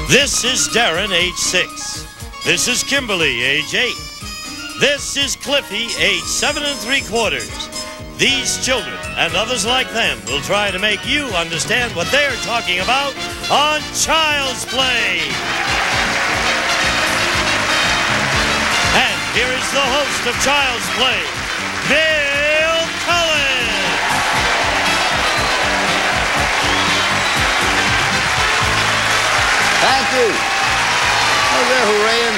This is Darren, age 6. This is Kimberly, age 8. This is Cliffy, age 7 3/4. These children and others like them will try to make you understand what they're talking about on Child's Play. And here is the host of Child's Play, Bill Cullen. Thank you. Oh, they're hooraying.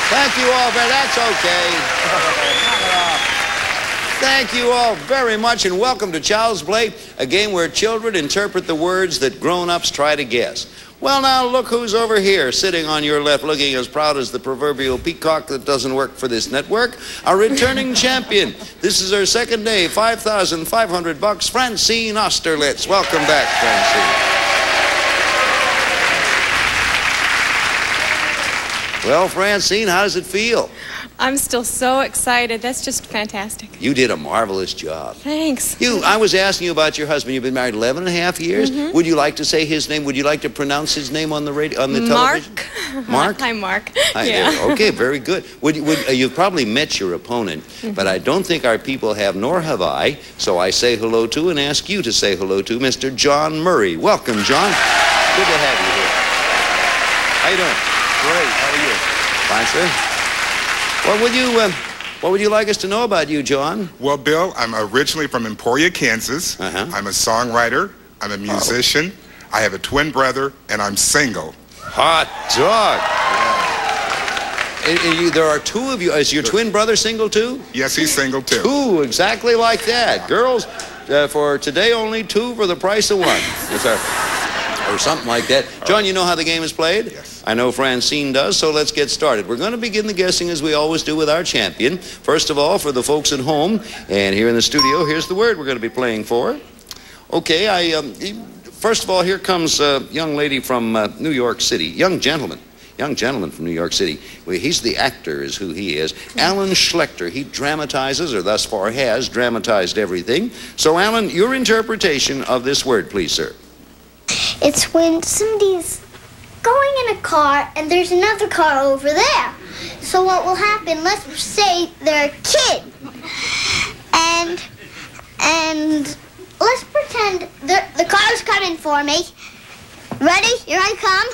Thank you all, but that's okay. Knock it off. Thank you all very much, and welcome to Child's Play, a game where children interpret the words that grown-ups try to guess. Well, now, look who's over here, sitting on your left, looking as proud as the proverbial peacock that doesn't work for this network, our returning champion. This is her second day, $5,500, Francine Osterlitz. Welcome back, Francine. Well, Francine, how does it feel? I'm still so excited. That's just fantastic. You did a marvelous job. Thanks. I was asking you about your husband. You've been married 11 and a half years. Mm-hmm. Would you like to say his name? Would you like to pronounce his name on the radio, on the television? Mark. Mark? Hi, Mark. Hi, yeah. there. Okay, very good. You've probably met your opponent, but I don't think our people have, nor have I. So I say hello to and ask you to say hello to Mr. John Murray. Welcome, John. Good to have you here. How you doing? Great. How are you? Fine, sir. What would you like us to know about you, John? Well, Bill, I'm originally from Emporia, Kansas. I'm a songwriter. I'm a musician. I have a twin brother, and I'm single. Hot dog. Yeah. There are two of you. Is your twin brother single, too? Yes, he's single, too. Two, exactly like that. Girls, for today, only two for the price of one. Or something like that. John, you know how the game is played? Yes. I know Francine does, so let's get started. We're going to begin the guessing as we always do with our champion. First of all, for the folks at home, and here in the studio, here's the word we're going to be playing for. Okay, first of all, here comes a young lady from New York City. Young gentleman from New York City. Well, he's the actor is who he is. Alan Schlechter. He dramatizes, or thus far has dramatized everything. So, Alan, your interpretation of this word, please, sir. It's when somebody's going in a car and there's another car over there. So what will happen, let's say they're a kid. And let's pretend the car's coming for me. Ready? Here I come.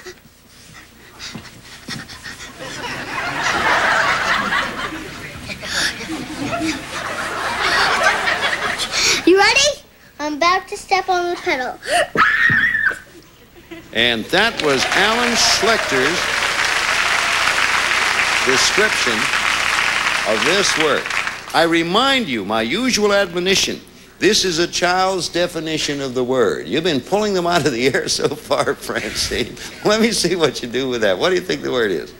You ready? I'm about to step on the pedal. And that was Alan Schlechter's description of this word. I remind you, my usual admonition, this is a child's definition of the word. You've been pulling them out of the air so far, Francine. Let me see what you do with that. What do you think the word is?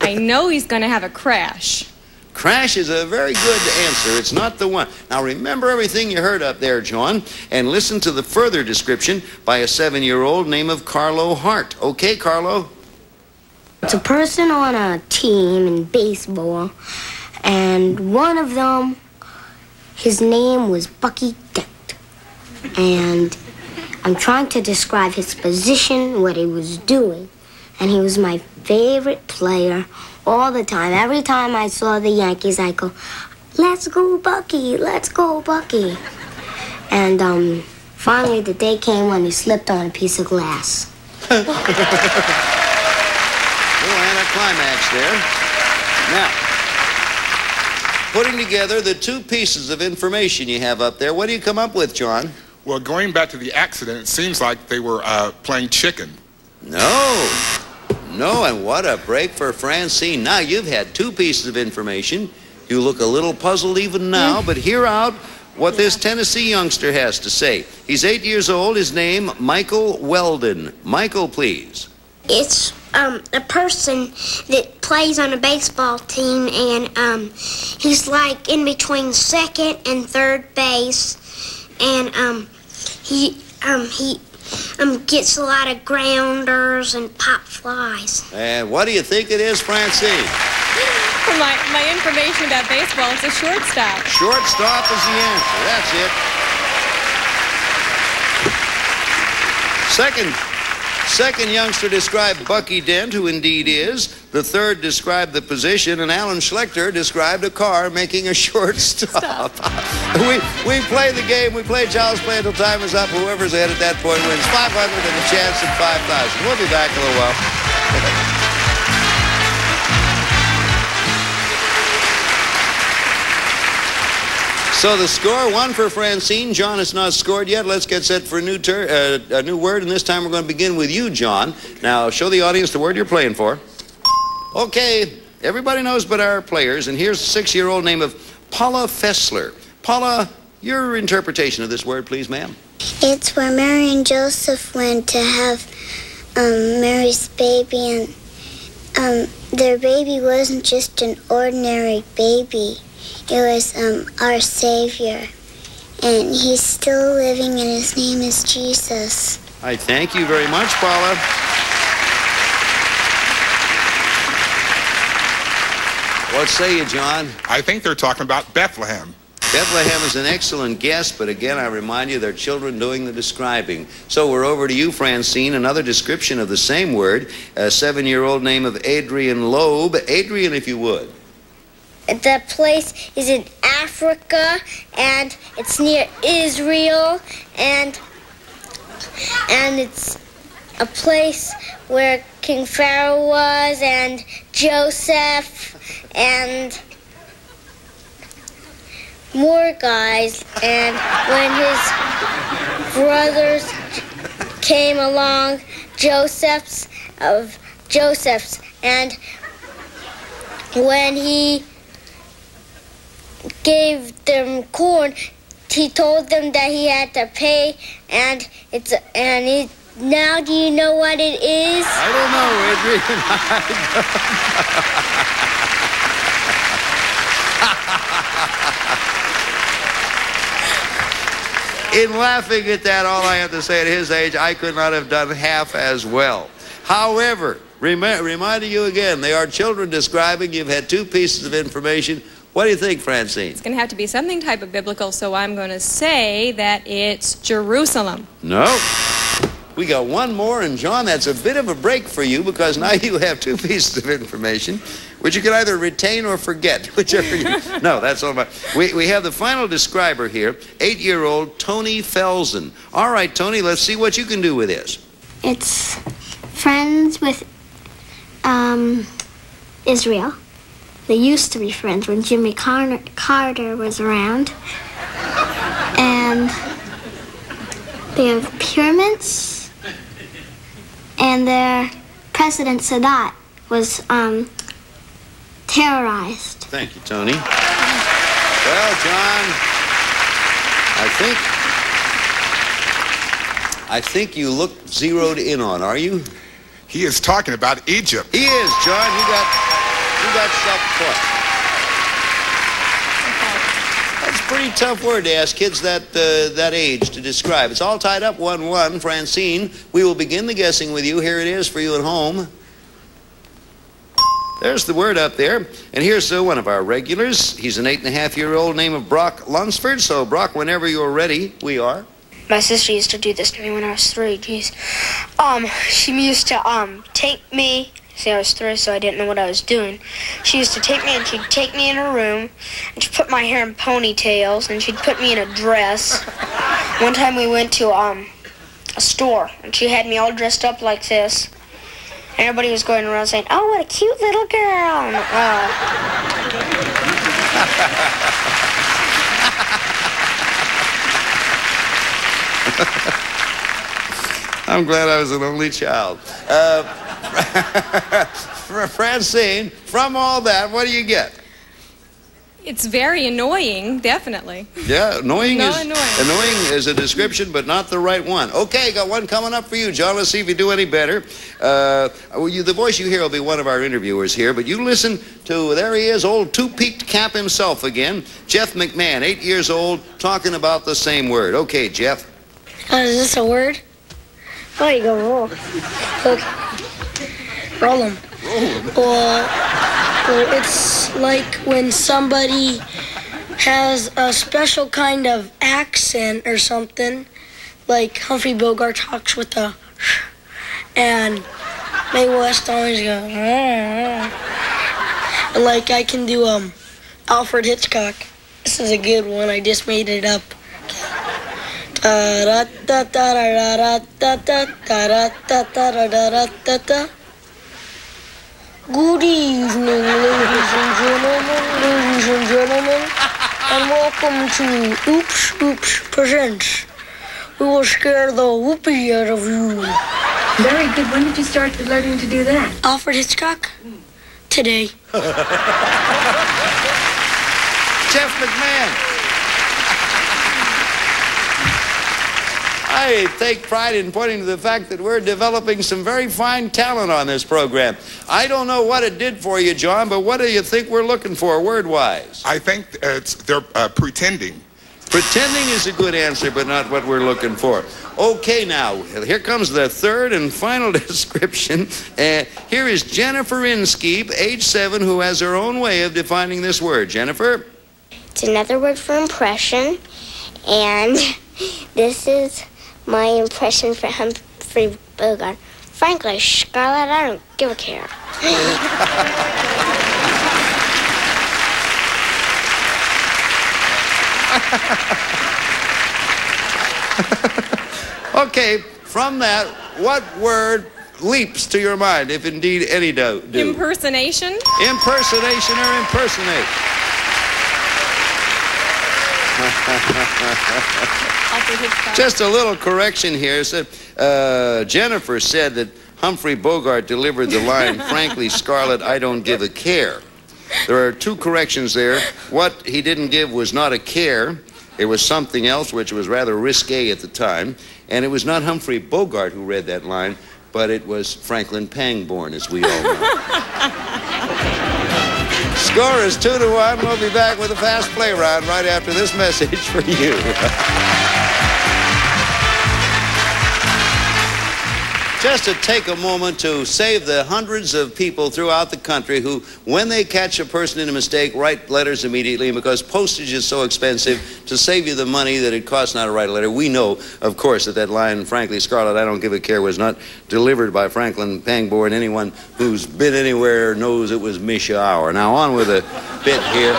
I know he's going to have a crash. Crash is a very good answer. It's not the one. Now, remember everything you heard up there, John, and listen to the further description by a 7-year-old named of Carlo Hart. Okay, Carlo? It's a person on a team in baseball, and one of them, his name was Bucky Dent. And I'm trying to describe his position, what he was doing, and he was my favorite player all the time. Every time I saw the Yankees, I'd go, "Let's go, Bucky, let's go, Bucky." And finally the day came when he slipped on a piece of glass. Oh, and a climax there. Now, putting together the two pieces of information you have up there, what do you come up with, John? Well, going back to the accident, it seems like they were playing chicken. No, and what a break for Francine. Now, you've had two pieces of information. You look a little puzzled even now, but hear out what this Tennessee youngster has to say. He's 8 years old. His name, Michael Weldon. Michael, please. It's a person that plays on a baseball team, and he's like in between second and third base, and he gets a lot of grounders and pop flies. And what do you think it is, Francine? For my information about baseball, it's a shortstop. Shortstop is the answer. That's it. Second youngster described Bucky Dent, who indeed is. The third described the position, and Alan Schlechter described a car making a shortstop. we play the game. We play Child's Play until time is up. Whoever's ahead at that point wins $500 and a chance at $5,000. We'll be back in a little while. So the score, 1 for Francine. John has not scored yet. Let's get set for a new word, and this time we're going to begin with you, John. Now, show the audience the word you're playing for. Okay, everybody knows but our players, and here's a 6-year-old name of Paula Fessler. Paula, your interpretation of this word, please, ma'am. It's where Mary and Joseph went to have Mary's baby, and their baby wasn't just an ordinary baby. It was our Savior, and he's still living, and his name is Jesus. I thank you very much, Paula. What say you, John? I think they're talking about Bethlehem. Bethlehem is an excellent guess, but again, I remind you, they're children doing the describing. So we're over to you, Francine. Another description of the same word, a 7-year-old name of Adrian Loeb. Adrian, if you would. The place is in Africa, and it's near Israel, and it's a place where King Pharaoh was, and Joseph, and more guys. And when his brothers came along, Joseph's, and when he gave them corn, he told them that he had to pay, now do you know what it is? I don't know, Adrian. In laughing at that, all I have to say, at his age, I could not have done half as well. However, reminding you again, they are children describing. You've had 2 pieces of information. What do you think, Francine? It's going to have to be something type of biblical, so I'm going to say that it's Jerusalem. No. We got 1 more, and John, that's a bit of a break for you because now you have 2 pieces of information, which you can either retain or forget, whichever you... No, that's all about... We have the final describer here, 8-year-old Tony Felsen. All right, Tony, let's see what you can do with this. It's friends with Israel. They used to be friends when Jimmy Carter was around. And they have pyramids. And their president, Sadat, was terrorized. Thank you, Tony. Well, John, I think you look zeroed in on, are you? He is talking about Egypt. He is, John. You got self-taught. That's a pretty tough word to ask kids that age to describe. It's all tied up 1-1. Francine, we will begin the guessing with you. Here it is for you at home. There's the word up there. And here's one of our regulars. He's an 8-and-a-half-year-old named of Brock Lunsford. So, Brock, whenever you're ready, we are. My sister used to do this to me when I was 3. Geez. She used to take me. See, I was 3, so I didn't know what I was doing. She used to take me, and she'd take me in her room, and she'd put my hair in ponytails, and she'd put me in a dress. One time we went to a store, and she had me all dressed up like this. And everybody was going around saying, "Oh, what a cute little girl." I'm glad I was an only child. Francine, from all that, what do you get? It's very annoying, definitely. Yeah, annoying is a description, but not the right one. Okay, got one coming up for you, John. Let's see if you do any better. The voice you hear will be one of our interviewers here, but you listen to, there he is, old two-peaked cap himself again, Jeff McMahon, 8 years old, talking about the same word. Okay, Jeff. Is this a word? Oh, you go roll. Okay. Roll them. Well, it's like when somebody has a special kind of accent or something, like Humphrey Bogart talks with a, And my voice always goes, like I can do Alfred Hitchcock. This is a good one. I just made it up. Good evening, ladies and gentlemen, and welcome to Oops Oops Presents. We will scare the whoopee out of you. Very good. When did you start learning to do that? Alfred Hitchcock? Today. Jeff McMahon. I take pride in pointing to the fact that we're developing some very fine talent on this program. I don't know what it did for you, John, but what do you think we're looking for word-wise? I think they're pretending. Pretending is a good answer, but not what we're looking for. Okay, now, here comes the third and final description. Here is Jennifer Inskeep, age 7, who has her own way of defining this word. Jennifer? It's another word for impression, and this is my impression for Humphrey Bogart. Frankly, Scarlett, I don't give a care. Okay, from that, what word leaps to your mind, if indeed any do? Impersonation? Impersonation or impersonate? Just a little correction here. Jennifer said that Humphrey Bogart delivered the line, frankly, Scarlett, I don't give a care. There are two corrections there. What he didn't give was not a care. It was something else, which was rather risque at the time. And it was not Humphrey Bogart who read that line, but it was Franklin Pangborn, as we all know. Score is 2-1. We'll be back with a fast play round right after this message for you. Just to take a moment to save the hundreds of people throughout the country who, when they catch a person in a mistake, write letters immediately, and because postage is so expensive, to save you the money that it costs now to write a letter. We know, of course, that line, frankly, Scarlett, I don't give a care, was not delivered by Franklin Pangborn. Anyone who's been anywhere knows it was Misha Auer. Now on with a bit here.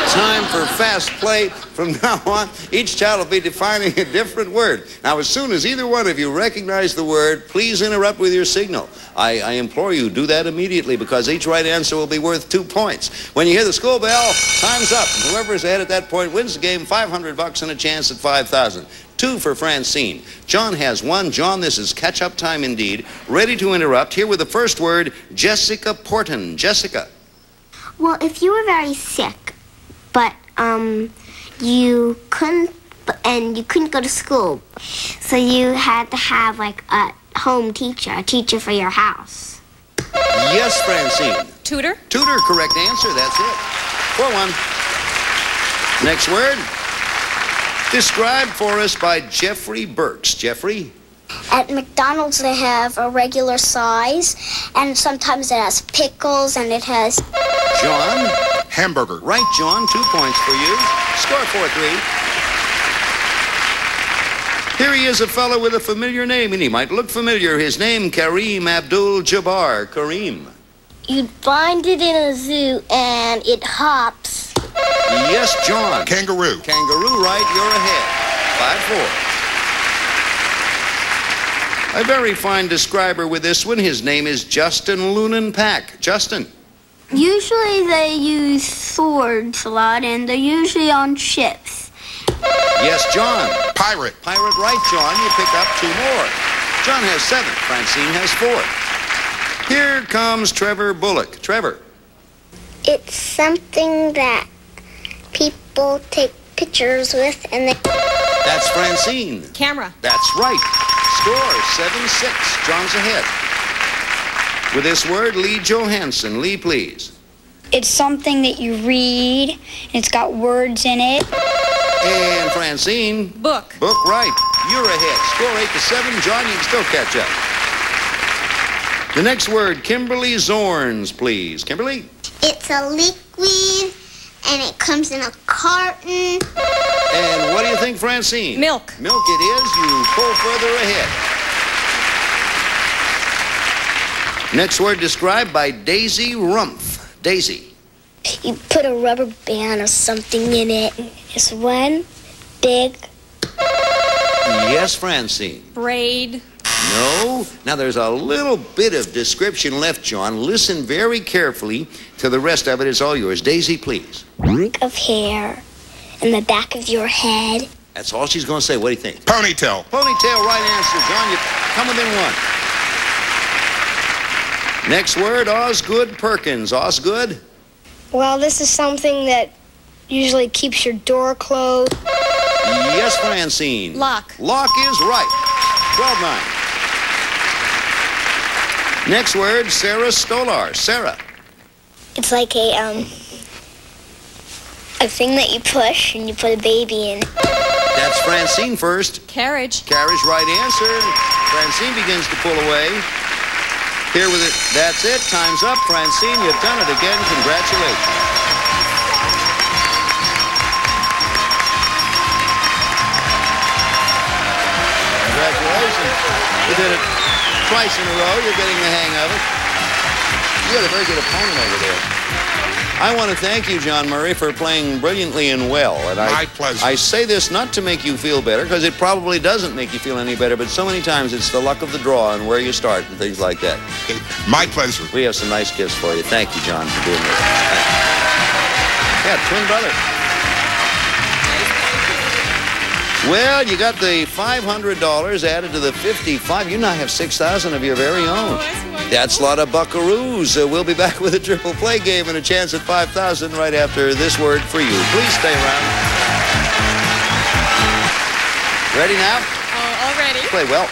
Time for fast play. From now on, each child will be defining a different word. Now, as soon as either one of you recognize the word, please interrupt with your signal. I implore you, do that immediately, because each right answer will be worth 2 points. When you hear the school bell, time's up. Whoever's ahead at that point wins the game, $500 and a chance at $5,000. 2 for Francine. John has 1. John, this is catch-up time indeed. Ready to interrupt. Here with the first word, Jessica Porton. Jessica. Well, if you were very sick, but you couldn't go to school, so you had to have like a home teacher, a teacher for your house. Yes, Francine. Tutor? Tutor, correct answer. That's it. 4-1. Next word. Described for us by Jeffrey Burks. Jeffrey? At McDonald's, they have a regular size, and sometimes it has pickles, and it has... John? Hamburger. Right, John. 2 points for you. Score 4-3. Here he is, a fellow with a familiar name, and he might look familiar. His name, Kareem Abdul-Jabbar. Kareem. You'd find it in a zoo, and it hops. Yes, John. Kangaroo. Kangaroo, right. You're ahead. 5-4. A very fine describer with this one. His name is Justin Lunan Pack. Justin. Usually they use swords a lot, and they're usually on ships. Yes, John. Pirate. Pirate, right, John. You pick up 2 more. John has 7. Francine has 4. Here comes Trevor Bullock. Trevor. It's something that people take pictures with, and they... That's Francine. Camera. That's right. Score 7-6. John's ahead. With this word, Lee Johansson. Lee, please. It's something that you read, and it's got words in it. And Francine. Book. Book, right. You're ahead. Score 8-7. John, you can still catch up. The next word, Kimberly Zorns, please. Kimberly? It's a liquid, and it comes in a carton. And what do you think, Francine? Milk. Milk it is. You pull further ahead. Next word described by Daisy Rumpf. Daisy. You put a rubber band or something in it. It's one big... Yes, Francine. Braid. No. Now, there's a little bit of description left, John. Listen very carefully to the rest of it. It's all yours. Daisy, please. Of hair in the back of your head. That's all she's going to say. What do you think? Ponytail. Ponytail, right answer. John, you come within one. Next word, Osgood Perkins. Osgood? Well, this is something that usually keeps your door closed. Yes, Francine. Lock. Lock is right. 12-9. Next word, Sarah Stolar. Sarah. It's like a thing that you push and you put a baby in. That's Francine first. Carriage. Carriage, right answer. Francine begins to pull away. Here with it. That's it. Time's up. Francine, you've done it again. Congratulations. Congratulations. You did it twice in a row. You're getting the hang of it. You got a very good opponent over there. I want to thank you, John Murray, for playing brilliantly and well. And My pleasure. I say this not to make you feel better, because it probably doesn't make you feel any better, but so many times it's the luck of the draw and where you start and things like that. My pleasure. We have some nice gifts for you. Thank you, John, for doing this. Yeah, twin brother. Well, you got the $500 added to the $55. You now have $6,000 of your very own. That's a lot of buckaroos. We'll be back with a triple play game and a chance at $5,000 right after this word for you. Please stay around. Ready now? Oh, already. Played well.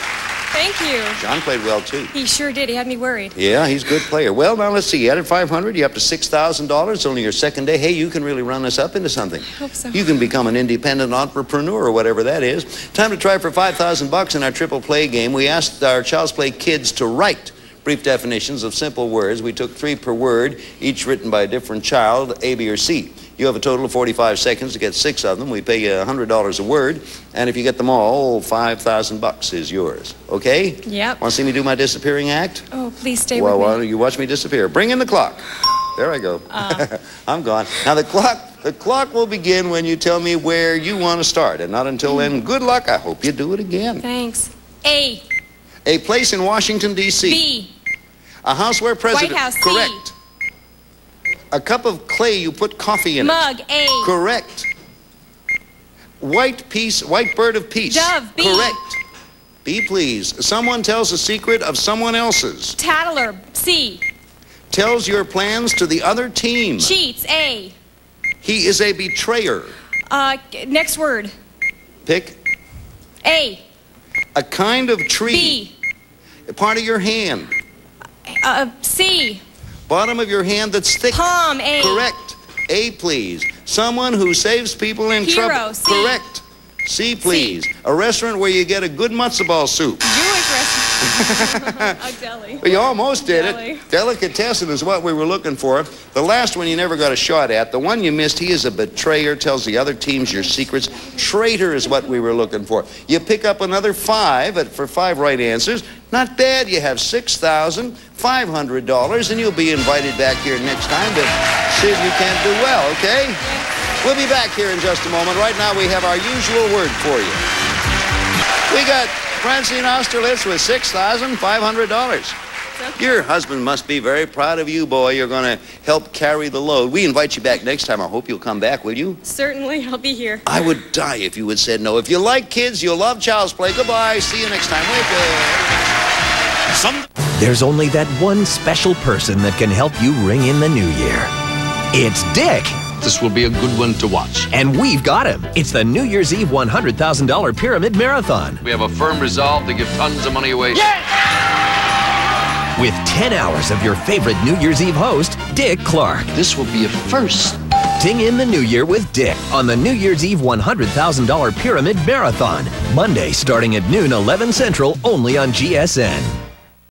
Thank you. John played well, too. He sure did. He had me worried. Yeah, he's a good player. Well, now let's see. You added $500. You're up to $6,000. It's only your second day. Hey, you can really run this up into something. I hope so. You can become an independent entrepreneur or whatever that is. Time to try for $5,000 in our triple play game. We asked our Child's Play kids to write brief definitions of simple words. We took 3 per word, each written by a different child, A, B, or C. You have a total of 45 seconds to get 6 of them. We pay you $100 a word, and if you get them all, $5,000 is yours. Okay? Yep. Want to see me do my disappearing act? Oh, please stay Well, with why me. don't you watch me disappear? Bring in the clock. There I go. I'm gone. Now, the clock will begin when you tell me where you want to start, and not until then. Good luck. I hope you do it again. Thanks. A. A place in Washington, D.C. B. A house where president... White House. C. Correct. A cup of clay you put coffee in Mug. it. A. Correct. White bird of peace. Dove. B. Correct. B, please. Someone tells a secret of someone else's. Tattler. C. Tells your plans to the other team. Cheats. A. He is a betrayer. Next word. Pick. A. A kind of tree. B. A part of your hand. C. Bottom of your hand that's thick. Palm. A. Correct. A, please. Someone who saves people in Hero. trouble. C. Correct. C, please. A restaurant where you get a good matzo ball soup. Jewish restaurant. A deli. Well, you almost did Deli. it. Delicatessen is what we were looking for. The last one you never got a shot at. The one you missed, he is a betrayer, tells the other teams your secrets. Traitor is what we were looking for. You pick up another 5 for 5 right answers. Not bad. You have $6,500, and you'll be invited back here next time to see if you can't do well, okay? We'll be back here in just a moment. Right now, we have our usual word for you. We got Francine Austerlitz with $6,500. Your husband must be very proud of you, boy. You're going to help carry the load. We invite you back next time. I hope you'll come back, will you? Certainly, I'll be here. I would die if you would say no. If you like kids, you'll love Child's Play. Goodbye. See you next time. There's only that one special person that can help you ring in the new year. It's Dick. This will be a good one to watch. And we've got him. It's the New Year's Eve $100,000 Pyramid Marathon. We have a firm resolve to give tons of money away. Yes! With 10 hours of your favorite New Year's Eve host, Dick Clark. This will be a first. Ding in the new year with Dick on the New Year's Eve $100,000 Pyramid Marathon. Monday starting at noon, 11 Central, only on GSN.